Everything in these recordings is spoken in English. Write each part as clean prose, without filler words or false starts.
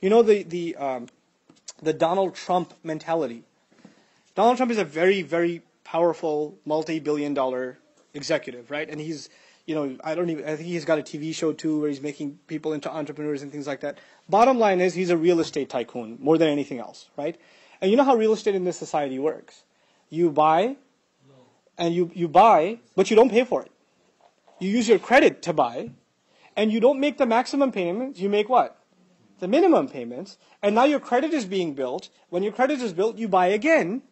You know the Donald Trump mentality. Donald Trump is a very, very powerful, multi-billion-dollar executive, right? And he's, I think he's got a TV show too where he's making people into entrepreneurs and things like that. Bottom line is he's a real estate tycoon more than anything else, right? And you know how real estate in this society works. You buy, and you buy, but you don't pay for it. You use your credit to buy, and you don't make the maximum payments, you make what? The minimum payments, and now your credit is being built. When your credit is built, you buy again,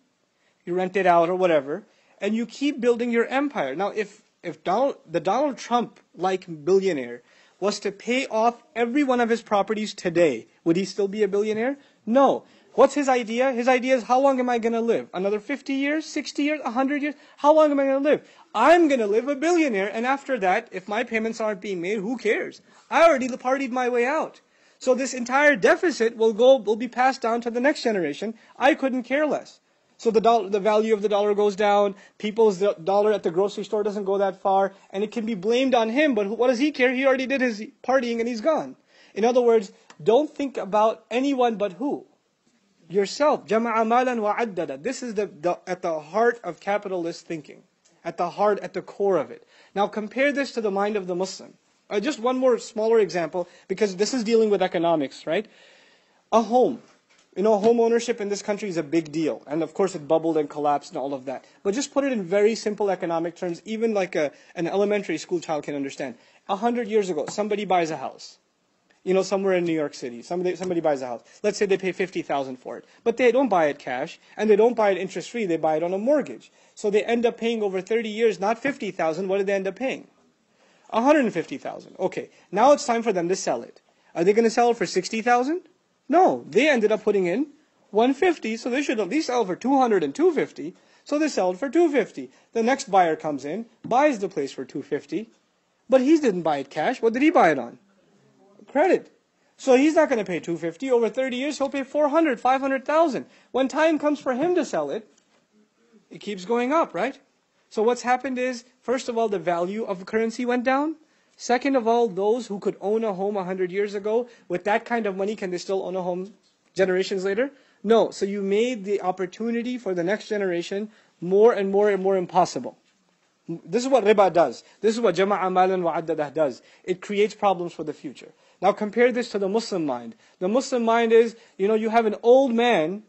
you rent it out or whatever, and you keep building your empire. Now, if the Donald Trump-like billionaire was to pay off every one of his properties today, would he still be a billionaire? No. What's his idea? His idea is, how long am I going to live? Another 50 years, 60 years, 100 years? How long am I going to live? I'm going to live a billionaire, and after that, if my payments aren't being made, who cares? I already partied my way out. So this entire deficit will be passed down to the next generation. I couldn't care less. So the value of the dollar goes down. People's dollar at the grocery store doesn't go that far, and it can be blamed on him. But what does he care? He already did his partying, and he's gone. In other words, don't think about anyone but who? Yourself. Jama'a malan wa addada. This is at the heart of capitalist thinking. At the core of it. Now compare this to the mind of the Muslim. Just one more smaller example, because this is dealing with economics, right? A home. Home ownership in this country is a big deal. And of course it bubbled and collapsed and all of that. But just put it in very simple economic terms, even like an elementary school child can understand. 100 years ago, somebody buys a house. Somewhere in New York City, somebody buys a house. Let's say they pay $50,000 for it. But they don't buy it cash, and they don't buy it interest-free, they buy it on a mortgage. So they end up paying over 30 years, not $50,000, what did they end up paying? $150,000. Okay, now it's time for them to sell it. Are they going to sell it for $60,000? No, they ended up putting in $150,000, so they should at least sell for $200,000 and $250,000. So they sell it for $250,000. The next buyer comes in, buys the place for $250,000, but he didn't buy it cash. What did he buy it on? Credit. So he's not going to pay $250,000. Over 30 years, he'll pay $400,000, $500,000. When time comes for him to sell it, it keeps going up, right? So what's happened is, first of all, the value of currency went down. Second of all, those who could own a home 100 years ago, with that kind of money, can they still own a home generations later? No. So you made the opportunity for the next generation more and more and more impossible. This is what riba does. This is what jama'a malan wa addadah does. It creates problems for the future. Now compare this to the Muslim mind. The Muslim mind is, you have an old man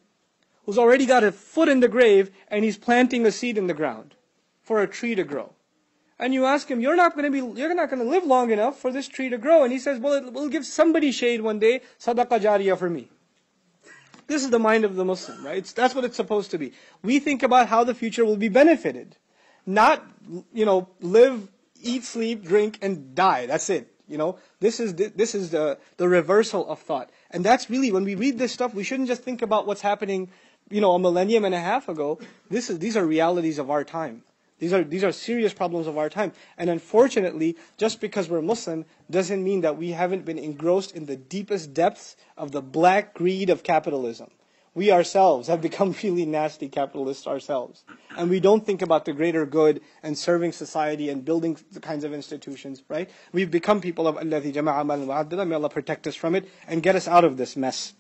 who's already got a foot in the grave, and he's planting a seed in the ground for a tree to grow. And you ask him, you're not going to live long enough for this tree to grow. And he says, well, it will give somebody shade one day, sadaqah jariyah for me. This is the mind of the Muslim, right? That's what it's supposed to be. We think about how the future will be benefited. Not, live, eat, sleep, drink, and die. That's it. This is the reversal of thought. And that's really, when we read this stuff, we shouldn't just think about what's happening, a millennium and a half ago. These are realities of our time. These are serious problems of our time. And unfortunately, just because we're Muslim doesn't mean that we haven't been engrossed in the deepest depths of the black greed of capitalism. We ourselves have become really nasty capitalists ourselves. And we don't think about the greater good and serving society and building the kinds of institutions, right? We've become people of الَّذِي جَمَعَ مَالًا وَعَدَّدًا. May Allah protect us from it and get us out of this mess.